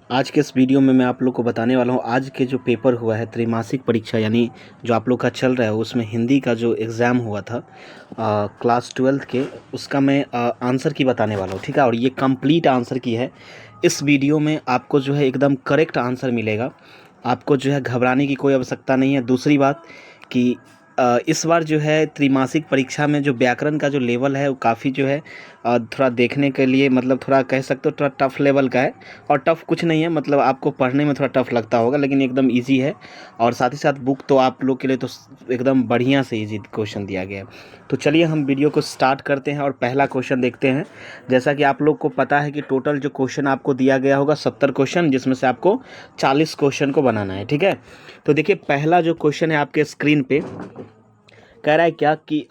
आज के इस वीडियो में मैं आप लोग को बताने वाला हूँ आज के जो पेपर हुआ है त्रैमासिक परीक्षा यानी जो आप लोग का चल रहा है उसमें हिंदी का जो एग्ज़ाम हुआ था क्लास 12th के उसका मैं आंसर की बताने वाला हूँ। ठीक है, और ये कंप्लीट आंसर की है। इस वीडियो में आपको जो है एकदम करेक्ट आंसर मिलेगा। आपको जो है घबराने की कोई आवश्यकता नहीं है। दूसरी बात कि इस बार जो है त्रैमासिक परीक्षा में जो व्याकरण का जो लेवल है वो काफ़ी जो है थोड़ा देखने के लिए मतलब थोड़ा कह सकते हो थोड़ा टफ लेवल का है। और टफ कुछ नहीं है, मतलब आपको पढ़ने में थोड़ा टफ लगता होगा लेकिन एकदम इजी है। और साथ ही साथ बुक तो आप लोग के लिए तो एकदम बढ़िया से इजी क्वेश्चन दिया गया है। तो चलिए हम वीडियो को स्टार्ट करते हैं और पहला क्वेश्चन देखते हैं। जैसा कि आप लोग को पता है कि टोटल जो क्वेश्चन आपको दिया गया होगा 70 क्वेश्चन, जिसमें से आपको 40 क्वेश्चन को बनाना है। ठीक है, तो देखिए पहला जो क्वेश्चन है आपके स्क्रीन पे कह रहा है क्या कि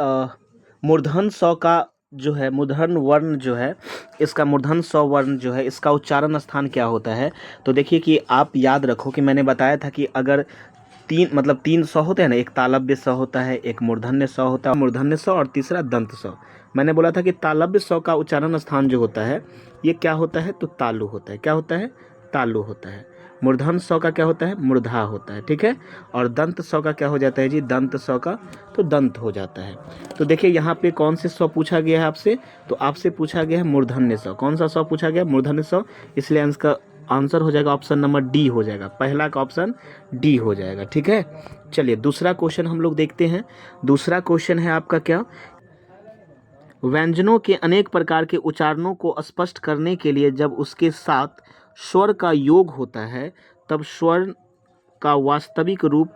मूर्धन स का जो है मूर्धन वर्ण जो है इसका मूर्धन स वर्ण जो है इसका उच्चारण स्थान क्या होता है। तो देखिए कि आप याद रखो कि मैंने बताया था कि अगर तीन स होते हैं ना, एक तालव्य स होता है, एक मूर्धन्य स होता है, मूर्धन्य स और तीसरा दंत स। मैंने बोला था कि तालव्य स का उच्चारण स्थान जो होता है ये क्या होता है, तो तालु होता है। क्या होता है, तालु होता है। मूर्धन स का क्या होता है, मूर्धा होता है। ठीक है, और दंत स का क्या हो जाता है जी, दंत स का तो दंत हो जाता है। तो देखिए यहाँ पे कौन से स पूछा गया है आपसे, तो आपसे पूछा गया है मूर्धन्य स। कौन सा स पूछा गया, मूर्धन्य स। इसलिए इसका आंसर हो जाएगा ऑप्शन नंबर डी हो जाएगा, पहला का ऑप्शन डी हो जाएगा। ठीक है, चलिए दूसरा क्वेश्चन हम लोग देखते हैं। दूसरा क्वेश्चन है आपका क्या, व्यंजनों के अनेक प्रकार के उच्चारणों को स्पष्ट करने के लिए जब उसके साथ स्वर का योग होता है तब स्वर का वास्तविक रूप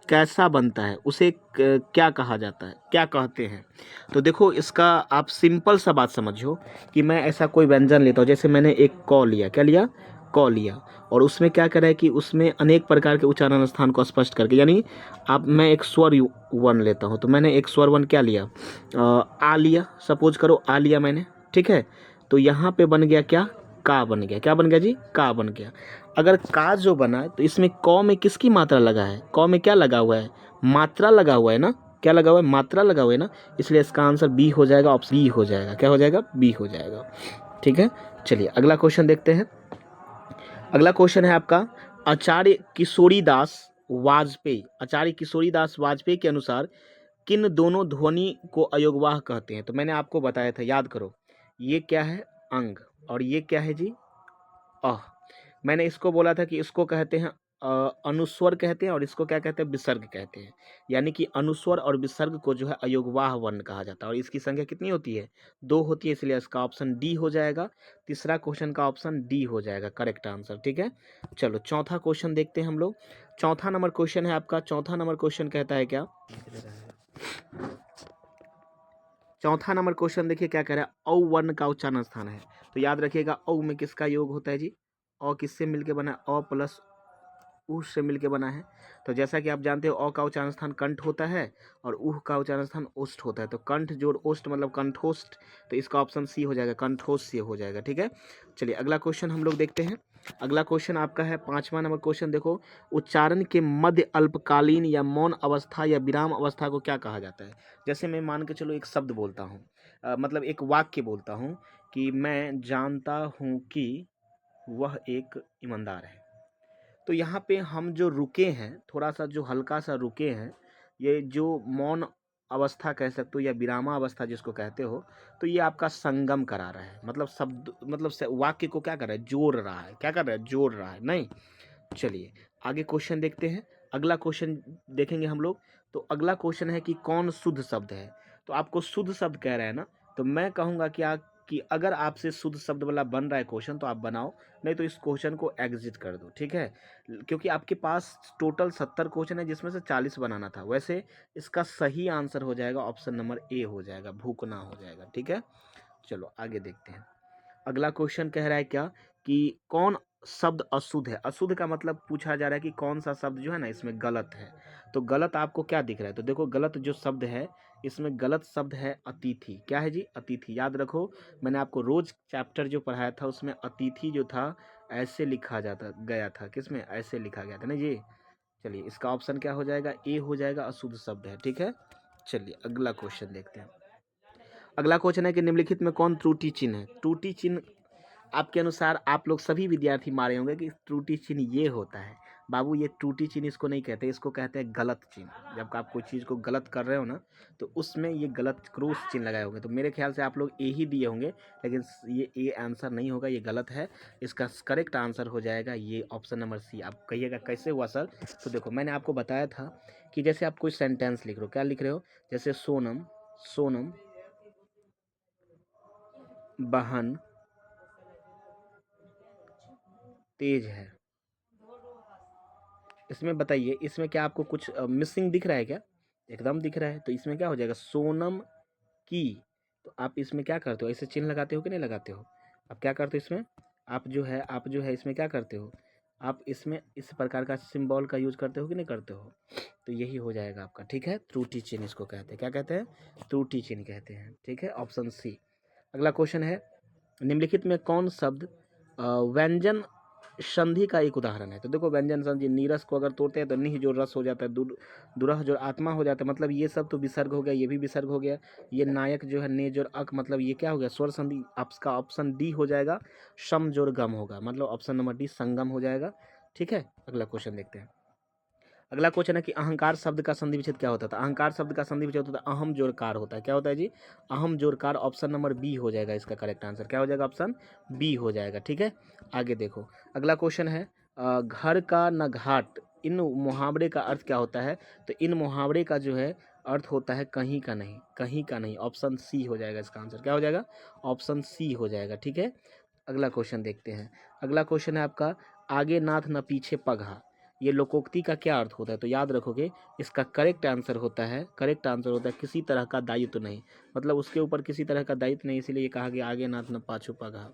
कैसा बनता है, उसे क्या कहा जाता है, क्या कहते हैं। तो देखो इसका आप सिंपल सा बात समझो कि मैं ऐसा कोई व्यंजन लेता हूँ, जैसे मैंने एक क लिया, क्या लिया, क लिया, और उसमें क्या करा है कि उसमें अनेक प्रकार के उच्चारण स्थान को स्पष्ट करके, यानी आप मैं एक स्वर वन लेता हूँ, तो मैंने एक स्वर वन क्या लिया, आ लिया, सपोज करो आ लिया मैंने। ठीक है, तो यहाँ पे बन गया क्या, का बन गया। क्या बन गया जी, का बन गया। अगर का जो बना है तो इसमें क में किसकी मात्रा लगा है, क में क्या लगा हुआ है, मात्रा लगा हुआ है ना, क्या लगा हुआ है, मात्रा लगा हुआ है ना। इसलिए इसका आंसर बी हो जाएगा, ऑप्शन बी हो जाएगा। क्या हो जाएगा, बी हो जाएगा। ठीक है, चलिए अगला क्वेश्चन देखते हैं। अगला क्वेश्चन है आपका, आचार्य किशोरीदास वाजपेयी, आचार्य किशोरीदास वाजपेयी के अनुसार किन दोनों ध्वनि को अयोगवाह कहते हैं। तो मैंने आपको बताया था, याद करो, ये क्या है, अंग, और ये क्या है जी, अह। मैंने इसको बोला था कि इसको कहते हैं अनुस्वर कहते हैं, और इसको क्या कहते हैं, विसर्ग कहते हैं। यानी कि अनुस्वर और विसर्ग को जो है अयोगवाह वर्ण कहा जाता है, और इसकी संख्या कितनी होती है, दो होती है। इसलिए इसका ऑप्शन डी हो जाएगा। तीसरा क्वेश्चन का ऑप्शन डी हो जाएगा करेक्ट आंसर। ठीक है, चलो चौथा क्वेश्चन देखते हैं हम लोग। चौथा नंबर क्वेश्चन है आपका, चौथा नंबर क्वेश्चन कहता है क्या, चौथा नंबर क्वेश्चन देखिए क्या कह रहा है, औ वर्ण का उच्चारण स्थान है। तो याद रखिएगा औ में किसका योग होता है जी, अ किससे मिलके बना, अ प्लस ऊ से मिलके बना है। तो जैसा कि आप जानते हो अ का उच्चारण स्थान कंठ होता है और ऊह का उच्चारण स्थान ओष्ठ होता है। तो कंठ जोड़ ओष्ठ मतलब कंठोष्ठ, तो इसका ऑप्शन सी हो जाएगा, कंठोष्ठ हो जाएगा। ठीक है, चलिए अगला क्वेश्चन हम लोग देखते हैं। अगला क्वेश्चन आपका है पांचवा नंबर क्वेश्चन। देखो, उच्चारण के मध्य अल्पकालीन या मौन अवस्था या विराम अवस्था को क्या कहा जाता है। जैसे मैं मान के चलो एक शब्द बोलता हूँ, मतलब एक वाक्य बोलता हूँ कि मैं जानता हूँ कि वह एक ईमानदार है। तो यहाँ पे हम जो रुके हैं, थोड़ा सा जो हल्का सा रुके हैं, ये जो मौन अवस्था कह सकते हो या विरामा अवस्था जिसको कहते हो, तो ये आपका संगम करा रहा है, मतलब शब्द मतलब वाक्य को क्या कर रहा है, जोड़ रहा है। क्या कर रहा है, जोड़ रहा है, नहीं। चलिए आगे क्वेश्चन देखते हैं। अगला क्वेश्चन देखेंगे हम लोग। तो अगला क्वेश्चन है कि कौन शुद्ध शब्द है। तो आपको शुद्ध शब्द कह रहा है ना, तो मैं कहूँगा कि अगर आपसे शुद्ध शब्द वाला बन रहा है क्वेश्चन तो आप बनाओ, नहीं तो इस क्वेश्चन को एग्जिट कर दो। ठीक है, क्योंकि आपके पास टोटल 70 क्वेश्चन है जिसमें से 40 बनाना था। वैसे इसका सही आंसर हो जाएगा ऑप्शन नंबर ए हो जाएगा, भूकना हो जाएगा। ठीक है, चलो आगे देखते हैं। अगला क्वेश्चन कह रहा है क्या कि कौन शब्द अशुद्ध है। अशुद्ध का मतलब पूछा जा रहा है कि कौन सा शब्द जो है ना इसमें गलत है। तो गलत आपको क्या दिख रहा है, तो देखो गलत जो शब्द है इसमें गलत शब्द है अतिथि। क्या है जी, अतिथि। याद रखो मैंने आपको रोज चैप्टर जो पढ़ाया था उसमें अतिथि जो था ऐसे लिखा जाता गया था, किसमें ऐसे लिखा गया था ना जी। चलिए इसका ऑप्शन क्या हो जाएगा, ए हो जाएगा, अशुद्ध शब्द है। ठीक है, चलिए अगला क्वेश्चन देखते हैं। अगला क्वेश्चन है कि निम्नलिखित में कौन त्रुटि चिन्ह है। त्रुटि चिन्ह आपके अनुसार आप लोग सभी विद्यार्थी मारे होंगे कि त्रुटि चिन्ह ये होता है। बाबू ये त्रुटि चिन्ह इसको नहीं कहते, इसको कहते हैं गलत चिन्ह। जब आप कोई चीज़ को गलत कर रहे हो ना तो उसमें ये गलत क्रॉस चिन्ह लगाए होंगे। तो मेरे ख्याल से आप लोग ए ही दिए होंगे, लेकिन ये ए आंसर नहीं होगा, ये गलत है। इसका करेक्ट आंसर हो जाएगा ये ऑप्शन नंबर सी। आप कहिएगा कैसे हुआ सर? तो देखो मैंने आपको बताया था कि जैसे आप कोई सेंटेंस लिख रहे हो, क्या लिख रहे हो? जैसे सोनम सोनम बहन तेज है। इसमें बताइए, इसमें क्या आपको कुछ मिसिंग दिख रहा है क्या? एकदम दिख रहा है। तो इसमें क्या हो जाएगा? सोनम की। तो आप इसमें क्या करते हो? ऐसे चिन्ह लगाते हो कि नहीं लगाते हो? आप क्या करते हो इसमें? आप जो है इसमें क्या करते हो? आप इसमें इस प्रकार का सिंबल का यूज करते हो कि नहीं करते हो? तो यही हो जाएगा आपका, ठीक है। त्रुटि चिन्ह इसको कहते हैं। क्या कहते हैं? त्रुटि चिन्ह कहते हैं, ठीक है। Option C. अगला क्वेश्चन है, निम्नलिखित में कौन शब्द व्यंजन संधि का एक उदाहरण है? तो देखो व्यंजन संधि, नीरस को अगर तोड़ते हैं तो निह जो रस हो जाता है, दुरह जो आत्मा हो जाता है, मतलब ये सब तो विसर्ग हो गया, ये भी विसर्ग हो गया। ये नायक जो है ने जोर अक, मतलब ये क्या हो गया? स्वर संधि। आपका ऑप्शन डी हो जाएगा, सम जोर गम होगा, मतलब ऑप्शन नंबर डी संगम हो जाएगा, ठीक है। अगला क्वेश्चन देखते हैं। अगला क्वेश्चन है कि अहंकार शब्द का संधि विच्छेद क्या होता था? अहंकार शब्द का संधि विच्छेद होता है अहम जोरकार होता है। क्या होता है जी? अहम जोरकार। ऑप्शन नंबर बी हो जाएगा इसका करेक्ट आंसर। क्या हो जाएगा? ऑप्शन बी हो जाएगा, ठीक है। आगे देखो, अगला क्वेश्चन है घर का न घाट, इन मुहावरे का अर्थ क्या होता है? तो इन मुहावरे का जो है अर्थ होता है कहीं का नहीं, कहीं का नहीं। ऑप्शन सी हो जाएगा इसका आंसर। क्या हो जाएगा? ऑप्शन सी हो जाएगा, ठीक है। अगला क्वेश्चन देखते हैं। अगला क्वेश्चन है आपका, आगे नाथ न पीछे पगहा, ये लोकोक्ति का क्या अर्थ होता है? तो याद रखोगे इसका करेक्ट आंसर होता है, किसी तरह का दायित्व नहीं, मतलब उसके ऊपर किसी तरह का दायित्व नहीं, इसीलिए ये कहा गया आगे नाथ न पाछू पगहा।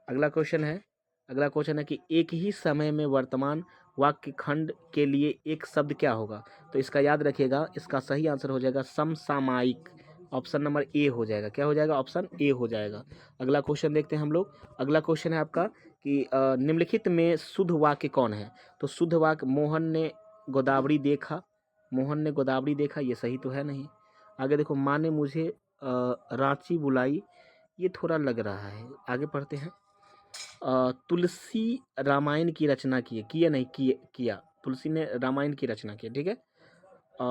अगला क्वेश्चन है कि एक ही समय में वर्तमान वाक्य खंड के लिए एक शब्द क्या होगा? तो इसका याद रखिएगा, इसका सही आंसर हो जाएगा समसामयिक। ऑप्शन नंबर ए हो जाएगा। क्या हो जाएगा? ऑप्शन ए हो जाएगा। अगला क्वेश्चन देखते हैं हम लोग। अगला क्वेश्चन है आपका कि निम्नलिखित में शुद्ध वाक्य कौन है? तो शुद्ध वाक्य, मोहन ने गोदावरी देखा, मोहन ने गोदावरी देखा, ये सही तो है नहीं। आगे देखो, माँ ने मुझे रांची बुलाई, ये थोड़ा लग रहा है। आगे पढ़ते हैं। तुलसी रामायण की रचना किए नहीं किए किया, तुलसी ने रामायण की रचना की, ठीक है।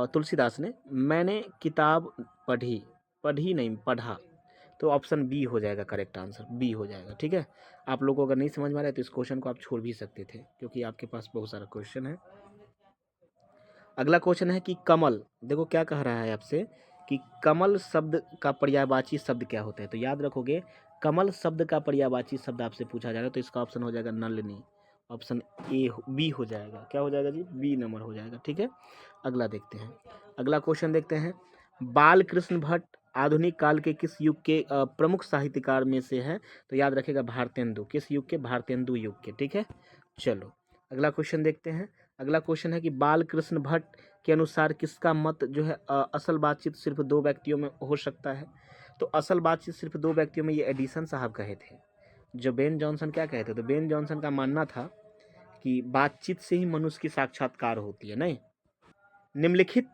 तुलसीदास ने। मैंने किताब पढ़ी, पढ़ी नहीं पढ़ा, तो ऑप्शन बी हो जाएगा करेक्ट आंसर, बी हो जाएगा, ठीक है। आप लोगों को अगर नहीं समझ में आ रहा है तो इस क्वेश्चन को आप छोड़ भी सकते थे, क्योंकि आपके पास बहुत सारा क्वेश्चन है। अगला क्वेश्चन है कि कमल, देखो क्या कह रहा है आपसे कि कमल शब्द का पर्यायवाची शब्द क्या होता है? तो याद रखोगे, कमल शब्द का पर्यायवाची शब्द आपसे पूछा जा रहा है, तो इसका ऑप्शन हो जाएगा नलिनी। ऑप्शन ए बी हो जाएगा। क्या हो जाएगा जी? बी नंबर हो जाएगा, ठीक है। अगला देखते हैं। अगला क्वेश्चन देखते हैं। बाल कृष्ण भट्ट आधुनिक काल के किस युग के प्रमुख साहित्यकार में से हैं? तो याद रखेगा भारतेंदु। किस युग के? भारतेंदु युग के, ठीक है। चलो अगला क्वेश्चन देखते हैं। अगला क्वेश्चन है कि बाल कृष्ण भट्ट के अनुसार किसका मत जो है असल बातचीत सिर्फ दो व्यक्तियों में हो सकता है? तो असल बातचीत सिर्फ दो व्यक्तियों में ये एडिसन साहब कहे थे। जो बेन जॉनसन क्या कहते थे? तो बेन जॉनसन का मानना था कि बातचीत से ही मनुष्य की साक्षात्कार होती है। नहीं, निम्नलिखित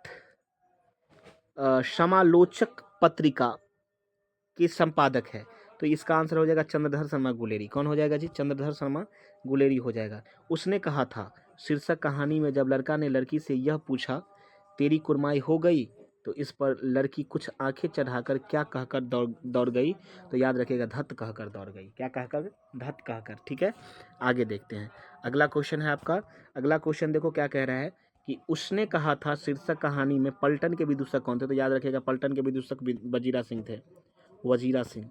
समालोचक पत्रिका के संपादक है? तो इसका आंसर हो जाएगा चंद्रधर शर्मा गुलेरी। कौन हो जाएगा जी? चंद्रधर शर्मा गुलेरी हो जाएगा। उसने कहा था, शीर्षक कहानी में जब लड़का ने लड़की से यह पूछा, तेरी कुरमाई हो गई? तो इस पर लड़की कुछ आंखें चढ़ाकर क्या कहकर दौड़ गई? तो याद रखिएगा, धत कहकर दौड़ गई। क्या कहकर? धत कहकर, ठीक है। आगे देखते हैं। अगला क्वेश्चन है आपका। अगला क्वेश्चन देखो क्या कह रहा है कि उसने कहा था शीर्षक कहानी में पलटन के विदूषक कौन थे? तो याद रखिएगा, पलटन के विदूषक वजीरा सिंह थे, वजीरा सिंह।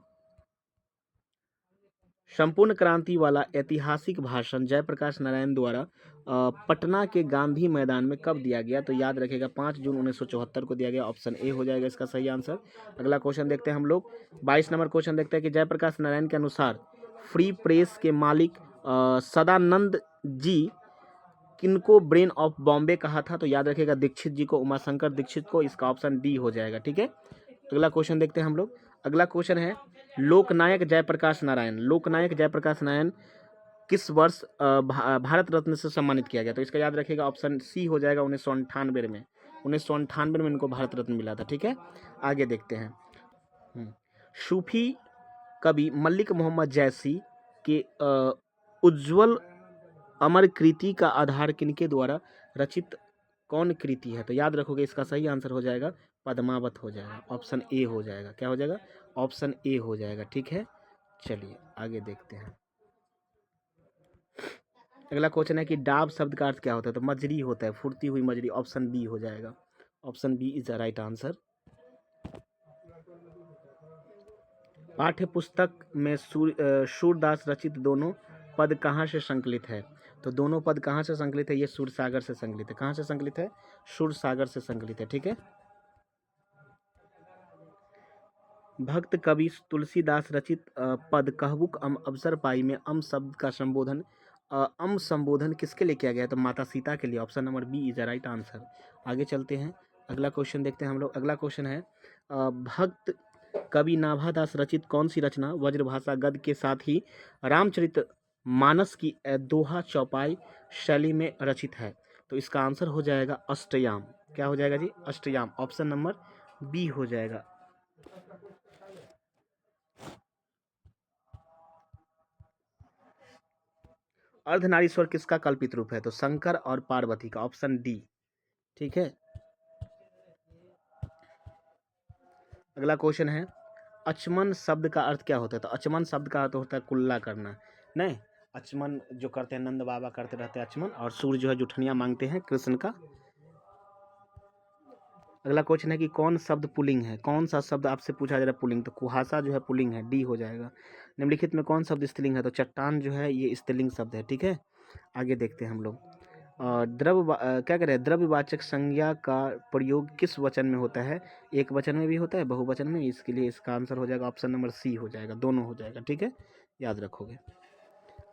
संपूर्ण क्रांति वाला ऐतिहासिक भाषण जयप्रकाश नारायण द्वारा पटना के गांधी मैदान में कब दिया गया? तो याद रखेगा 5 जून 1974 को दिया गया। ऑप्शन ए हो जाएगा इसका सही आंसर। अगला क्वेश्चन देखते हैं हम लोग। 22 नंबर क्वेश्चन देखते हैं कि जयप्रकाश नारायण के अनुसार फ्री प्रेस के मालिक सदानंद जी किनको ब्रेन ऑफ बॉम्बे कहा था? तो याद रखेगा दीक्षित जी को, उमाशंकर दीक्षित को। इसका ऑप्शन डी हो जाएगा, ठीक है। अगला क्वेश्चन देखते हैं हम लोग। अगला क्वेश्चन है, लोकनायक जयप्रकाश नारायण, लोकनायक जयप्रकाश नारायण किस वर्ष भारत रत्न से सम्मानित किया गया? तो इसका याद रखिएगा ऑप्शन सी हो जाएगा 1998 में। 1998 में इनको भारत रत्न मिला था, ठीक है। आगे देखते हैं। सूफी कवि मलिक मोहम्मद जैसी के उज्ज्वल अमर कृति का आधार किनके द्वारा रचित कौन कृति है? तो याद रखोगे इसका सही आंसर हो जाएगा पद्मावत हो जाएगा, ऑप्शन ए हो जाएगा। क्या हो जाएगा? ऑप्शन ए हो जाएगा। ठीक है, चलिए आगे देखते हैं। अगला क्वेश्चन है कि डाब शब्द का अर्थ क्या होता है? तो मजरी होता है, फुर्ती हुई मजरी। ऑप्शन बी हो जाएगा। Option B is the right answer. पाठ्य पुस्तक में सूरदास रचित दोनों पद कहाँ से संकलित है? तो दोनों पद कहाँ से संकलित है? ये सूरसागर से संकलित है। कहाँ से संकलित है? सूरसागर से संकलित है। ठीक है। भक्त कवि तुलसीदास रचित पद कहबुक अवसर पाई में अम शब्द का संबोधन अम संबोधन किसके लिए किया गया है? तो माता सीता के लिए। Option number B is the right answer. आगे चलते हैं, अगला क्वेश्चन देखते हैं हम लोग। अगला क्वेश्चन है भक्त कवि नाभादास रचित कौन सी रचना वज्रभाषा गद्य के साथ ही रामचरित मानस की दोहा चौपाई शैली में रचित है? तो इसका आंसर हो जाएगा अष्टयाम। क्या हो जाएगा जी? अष्टयाम। ऑप्शन नंबर बी हो जाएगा। अर्धनारीश्वर किसका कल्पित रूप है? तो शंकर और पार्वती का। Option D. ठीक है, अगला क्वेश्चन है अचमन शब्द का अर्थ क्या होता है? तो अचमन शब्द का अर्थ होता है कुल्ला करना। नहीं, अचमन जो करते हैं नंद बाबा करते रहते हैं अचमन, और सूर्य जो है जुठनियाँ मांगते हैं कृष्ण का। अगला क्वेश्चन है कि कौन शब्द पुल्लिंग है? कौन सा शब्द आपसे पूछा जा रहा है पुल्लिंग? तो कुहासा जो है पुल्लिंग है, डी हो जाएगा। निम्नलिखित में कौन शब्द स्त्रीलिंग है? तो चट्टान जो है ये स्त्रीलिंग शब्द है। ठीक है, आगे देखते हैं हम लोग। क्या कह रहे हैं? द्रव्यवाचक संज्ञा का प्रयोग किस वचन में होता है? एक वचन में भी होता है, बहुवचन में। इसके लिए इसका आंसर हो जाएगा ऑप्शन नंबर सी हो जाएगा, दोनों हो जाएगा। ठीक है, याद रखोगे।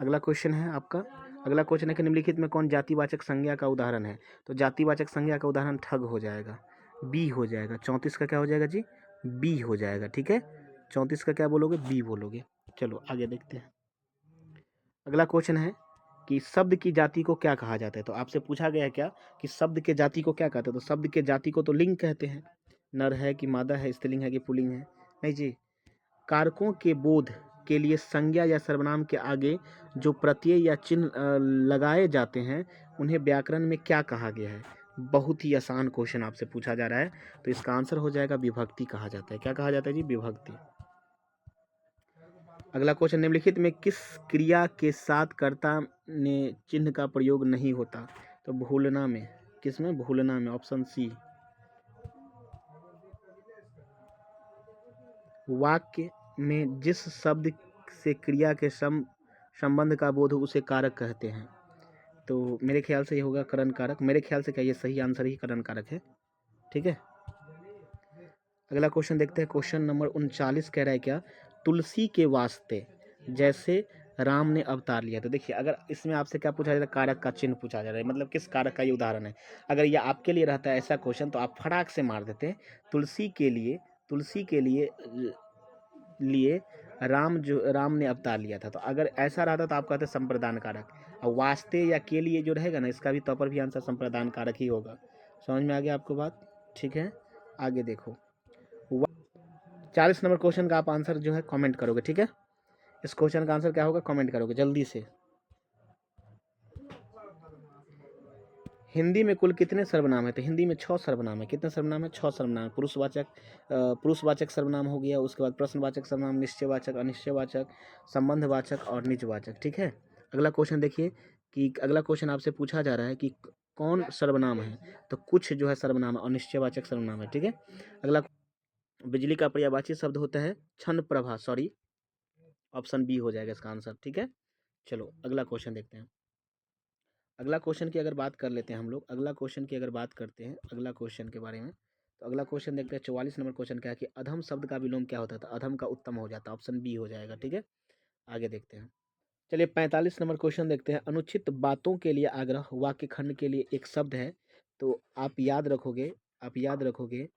अगला क्वेश्चन है आपका। अगला क्वेश्चन है कि निम्नलिखित में कौन जातिवाचक संज्ञा का उदाहरण है? तो जातिवाचक संज्ञा का उदाहरण ठग हो जाएगा, बी हो जाएगा। 34 का क्या हो जाएगा जी? बी हो जाएगा। ठीक है, 34 का क्या बोलोगे? बी बोलोगे। चलो आगे देखते हैं। अगला क्वेश्चन है कि शब्द की जाति को क्या कहा जाता है? तो आपसे पूछा गया है क्या कि शब्द के जाति को क्या कहते हैं? तो शब्द के जाति को तो लिंग कहते हैं। नर है कि मादा है, स्त्रीलिंग है कि पुल्लिंग है? नहीं जी। कारकों के बोध के लिए संज्ञा या सर्वनाम के आगे जो प्रत्यय या चिन्ह लगाए जाते हैं उन्हें व्याकरण में क्या कहा गया है? बहुत ही आसान क्वेश्चन आपसे पूछा जा रहा है, तो इसका आंसर हो जाएगा विभक्ति कहा जाता है। क्या कहा जाता है जी? विभक्ति। अगला क्वेश्चन, निम्नलिखित में किस क्रिया के साथ कर्ता ने चिन्ह का प्रयोग नहीं होता? तो भूलना में। किस में? भूलना में। Option C. वाक्य में जिस शब्द से क्रिया के संबंध का बोध हो उसे कारक कहते हैं। तो मेरे ख्याल से ये होगा करण कारक। मेरे ख्याल से क्या ये सही आंसर ही करण कारक है। ठीक है, अगला क्वेश्चन देखते हैं। क्वेश्चन नंबर 39 कह रहा है क्या? तुलसी के वास्ते जैसे राम ने अवतार लिया। तो देखिए, अगर इसमें आपसे क्या पूछा जा रहा है? कारक का चिन्ह पूछा जा रहा है, मतलब किस कारक का ये उदाहरण है। अगर ये आपके लिए रहता है ऐसा क्वेश्चन तो आप फटाक से मार देते हैं। तुलसी के लिए, तुलसी के लिए राम ने अवतार लिया था। तो अगर ऐसा रहता तो आप कहते संप्रदान कारक। और वास्ते या के लिए जो रहेगा ना, इसका भी तो पर भी आंसर संप्रदान कारक ही होगा। समझ में आ गया आपको बात? ठीक है, आगे देखो। 40 नंबर क्वेश्चन का आप आंसर जो है कमेंट करोगे। ठीक है, इस क्वेश्चन का आंसर क्या होगा कमेंट करोगे जल्दी से। हिंदी में कुल कितने सर्वनाम है? तो हिंदी में 6 सर्वनाम है। कितने सर्वनाम है? 6 सर्वनाम। पुरुषवाचक सर्वनाम हो गया, उसके बाद प्रश्नवाचक सर्वनाम, निश्चयवाचक, अनिश्चयवाचक, संबंधवाचक और निजवाचक। ठीक है, अगला क्वेश्चन देखिए कि अगला क्वेश्चन आपसे पूछा जा रहा है कि कौन सर्वनाम है? तो कुछ जो है सर्वनाम है, अनिश्चयवाचक सर्वनाम है। ठीक है, अगला बिजली का पर्यायवाची शब्द होता है क्षण प्रभा। सॉरी, ऑप्शन बी हो जाएगा इसका आंसर। ठीक है, चलो अगला क्वेश्चन देखते हैं। अगला क्वेश्चन की अगर बात कर लेते हैं हम लोग, अगला क्वेश्चन की अगर बात करते हैं अगला क्वेश्चन के बारे में, तो अगला क्वेश्चन देखते हैं। 44 नंबर क्वेश्चन क्या है कि अधम शब्द का विलोम क्या होता था? अधम का उत्तम हो जाता है। ऑप्शन बी हो जाएगा। ठीक है, आगे देखते हैं। चलिए 45 नंबर क्वेश्चन देखते हैं। अनुचित बातों के लिए आग्रह वाक्य खंड के लिए एक शब्द है, तो आप याद रखोगे, आप याद रखोगे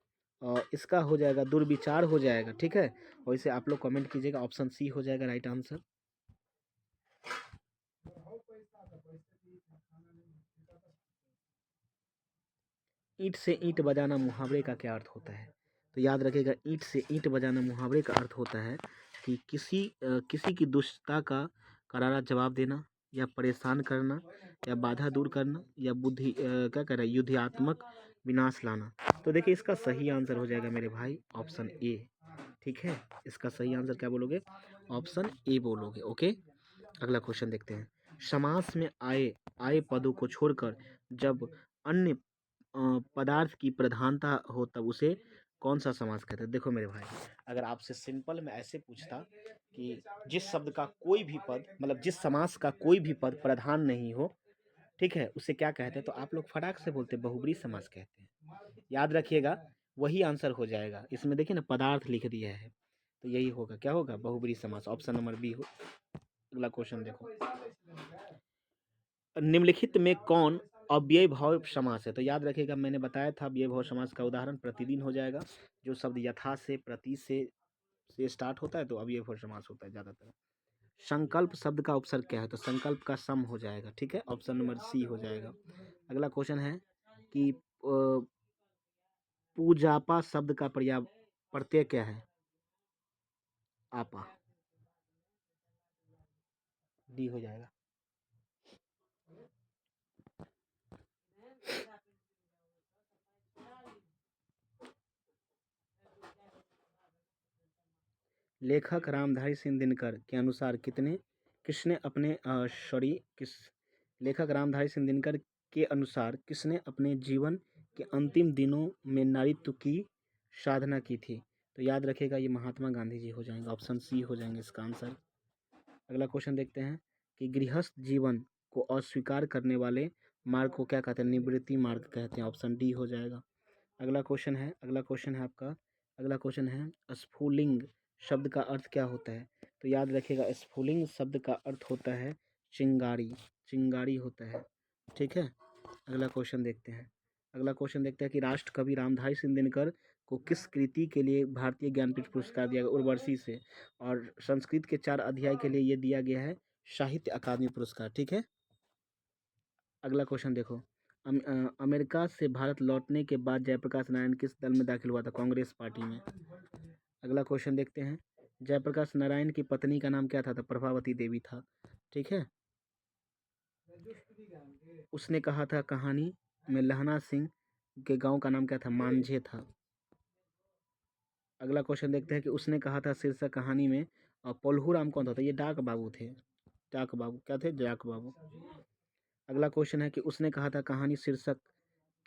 और इसका हो जाएगा दुर्विचार हो जाएगा। ठीक है, और इसे आप लोग कमेंट कीजिएगा। ऑप्शन सी हो जाएगा राइट आंसर। ईंट से ईंट बजाना मुहावरे का क्या अर्थ होता है? तो याद रखिएगा, ईंट से ईंट बजाना मुहावरे का अर्थ होता है कि किसी की दुष्टता का करारा जवाब देना, या परेशान करना, या बाधा दूर करना, या क्या कह रहा है, युद्धात्मक विनाश लाना। तो देखिए इसका सही आंसर हो जाएगा मेरे भाई ऑप्शन ए। ठीक है, इसका सही आंसर क्या बोलोगे? ऑप्शन ए बोलोगे। ओके, अगला क्वेश्चन देखते हैं। समास में आए आए पदों को छोड़कर जब अन्य पदार्थ की प्रधानता हो तब उसे कौन सा समास कहते हैं? देखो मेरे भाई, अगर आपसे सिंपल में ऐसे पूछता कि जिस शब्द का कोई भी पद, मतलब जिस समास का कोई भी पद प्रधान नहीं हो, ठीक है, उसे क्या कहते हैं, तो आप लोग फटाक से बोलते बहुब्री समास कहते हैं। याद रखिएगा, वही आंसर हो जाएगा। इसमें देखिए ना पदार्थ लिख दिया है, तो यही होगा। क्या होगा? बहुब्री समास। ऑप्शन नंबर बी हो। अगला क्वेश्चन देखो, निम्नलिखित में कौन अव्यय भाव समास है? तो याद रखिएगा, मैंने बताया था अव्यय भाव समास का उदाहरण प्रतिदिन हो जाएगा। जो शब्द यथा से, प्रति से स्टार्ट होता है तो अव्यय भाव समास होता है ज्यादातर। संकल्प शब्द का उपसर्ग क्या है? तो संकल्प का सम हो जाएगा। ठीक है, ऑप्शन नंबर सी हो जाएगा। अगला क्वेश्चन है कि पूजापा शब्द का प्रत्यय क्या है? आपा। डी हो जाएगा। लेखक रामधारी सिंह दिनकर के अनुसार किसने अपने सॉरी किस लेखक रामधारी सिंह दिनकर के अनुसार किसने अपने जीवन के अंतिम दिनों में नारीत्व की साधना की थी? तो याद रखिएगा, ये महात्मा गांधी जी हो जाएंगे। ऑप्शन सी हो जाएंगे इसका आंसर। अगला क्वेश्चन देखते हैं कि गृहस्थ जीवन को अस्वीकार करने वाले मार्ग को क्या कहते हैं? निवृत्ति मार्ग कहते हैं। ऑप्शन डी हो जाएगा। अगला क्वेश्चन है आपका। अगला क्वेश्चन है स्फुलिंग शब्द का अर्थ क्या होता है? तो याद रखिएगा, स्फुलिंग शब्द का अर्थ होता है चिंगारी। चिंगारी होता है। ठीक है, अगला क्वेश्चन देखते हैं कि राष्ट्र कवि रामधारी सिंह दिनकर को किस कृति के लिए भारतीय ज्ञानपीठ पुरस्कार दिया गया? उर्वशी से। और संस्कृत के 4 अध्याय के लिए ये दिया गया है साहित्य अकादमी पुरस्कार। ठीक है, अगला क्वेश्चन देखो। अमेरिका से भारत लौटने के बाद जयप्रकाश नारायण किस दल में दाखिल हुआ था? कांग्रेस पार्टी में। अगला क्वेश्चन देखते हैं। जयप्रकाश नारायण की पत्नी का नाम क्या था? तो प्रभावती देवी था। ठीक है, उसने कहा था कहानी में लहना सिंह के गांव का नाम क्या था? मांझे था। अगला क्वेश्चन देखते हैं कि उसने कहा था शीर्षक कहानी में पोल्हू राम कौन था? तो ये डाक बाबू थे। डाक बाबू क्या थे? डाक बाबू। अगला क्वेश्चन है कि उसने कहा था कहानी शीर्षक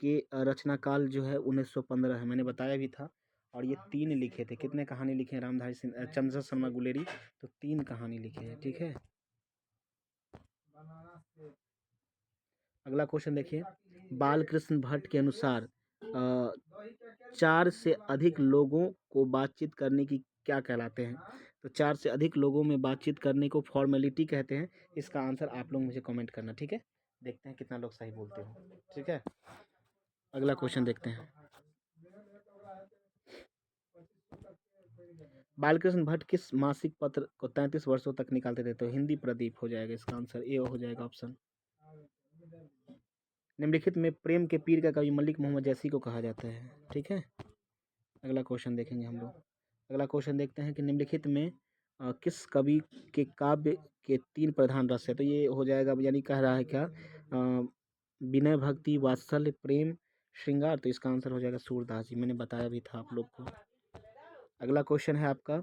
के रचनाकाल जो है 1915 है। मैंने बताया भी था। और ये 3 लिखे थे। कितने कहानी लिखे हैं रामधारी सिंह चंद्रशेखर शर्मा गुलेरी? तो 3 कहानी लिखे हैं। ठीक है, अगला क्वेश्चन देखिए। बालकृष्ण भट्ट के अनुसार 4 से अधिक लोगों को बातचीत करने की क्या कहलाते हैं? तो 4 से अधिक लोगों में बातचीत करने को फॉर्मेलिटी कहते हैं। इसका आंसर आप लोग मुझे कमेंट करना। ठीक है, देखते हैं कितना लोग सही बोलते हो। ठीक है, अगला क्वेश्चन देखते हैं। बालकृष्ण भट्ट किस मासिक पत्र को 33 वर्षों तक निकालते थे? तो हिंदी प्रदीप हो जाएगा। इसका आंसर ए हो जाएगा ऑप्शन। निम्नलिखित में प्रेम के पीर का कवि मलिक मोहम्मद जैसी को कहा जाता है। ठीक है, अगला क्वेश्चन देखेंगे हम लोग। अगला क्वेश्चन देखते हैं कि निम्नलिखित में किस कवि के काव्य के 3 प्रधान रस है? तो ये हो जाएगा, यानी कह रहा है क्या, विनय, भक्ति, वात्सल्य, प्रेम, श्रृंगार। तो इसका आंसर हो जाएगा सूरदास जी। मैंने बताया भी था आप लोग को। अगला क्वेश्चन है आपका,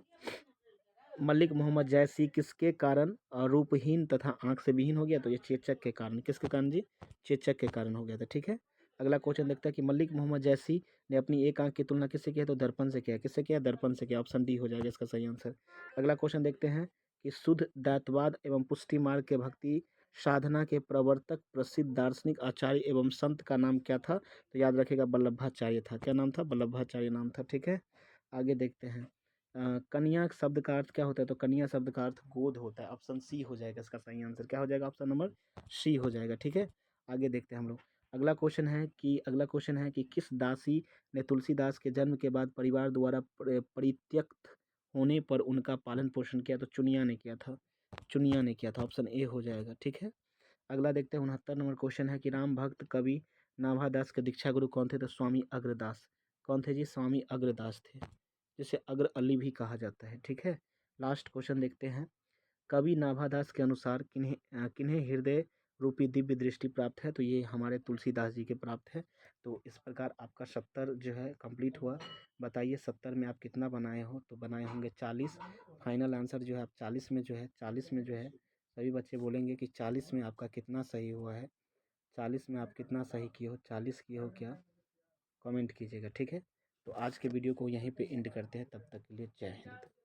मलिक मोहम्मद जैसी किसके कारण रूपहीन तथा आंख से विहीन हो गया? तो ये चेचक के कारण। किसके कारण जी? चेचक के कारण हो गया था। ठीक है, अगला क्वेश्चन देखते हैं कि मलिक मोहम्मद जैसी ने अपनी एक आंख की तुलना किससे किया? तो दर्पण से किया। किससे किया? दर्पण से किया। ऑप्शन डी हो जाएगा इसका सही आंसर। अगला क्वेश्चन देखते हैं कि शुद्ध दैतवाद एवं पुष्टि मार्ग के भक्ति साधना के प्रवर्तक प्रसिद्ध दार्शनिक आचार्य एवं संत का नाम क्या था? तो याद रखिएगा, वल्लभाचार्य था। क्या नाम था? वल्लभाचार्य नाम था। ठीक है, आगे देखते हैं। कन्या शब्द का अर्थ क्या होता है? तो कन्या शब्द का अर्थ गोद होता है। ऑप्शन सी हो जाएगा इसका सही आंसर। क्या हो जाएगा? ऑप्शन नंबर सी हो जाएगा। ठीक है, आगे देखते हैं हम लोग। अगला क्वेश्चन है कि किस दासी ने तुलसीदास के जन्म के बाद परिवार द्वारा परित्यक्त होने पर उनका पालन पोषण किया? तो चुनिया ने किया था। चुनिया ने किया था। ऑप्शन ए हो जाएगा। ठीक है, अगला देखते हैं। 69 नंबर क्वेश्चन है कि राम भक्त कवि नाभादास के दीक्षा गुरु कौन थे? तो स्वामी अग्रदास। कौन थे जी? स्वामी अग्रदास थे, जिसे अग्र अली भी कहा जाता है। ठीक है, लास्ट क्वेश्चन देखते हैं। कवि नाभादास के अनुसार किन्हें हृदय रूपी दिव्य दृष्टि प्राप्त है? तो ये हमारे तुलसीदास जी के प्राप्त है। तो इस प्रकार आपका 70 जो है कंप्लीट हुआ। बताइए 70 में आप कितना बनाए हो? तो बनाए होंगे 40। फाइनल आंसर जो है आप 40 में जो है सभी बच्चे बोलेंगे कि 40 में आपका कितना सही हुआ है। 40 में आप कितना सही किए हो, 40 किए हो क्या, कमेंट कीजिएगा। ठीक है, तो आज के वीडियो को यहीं पे एंड करते हैं। तब तक के लिए जय हिंद।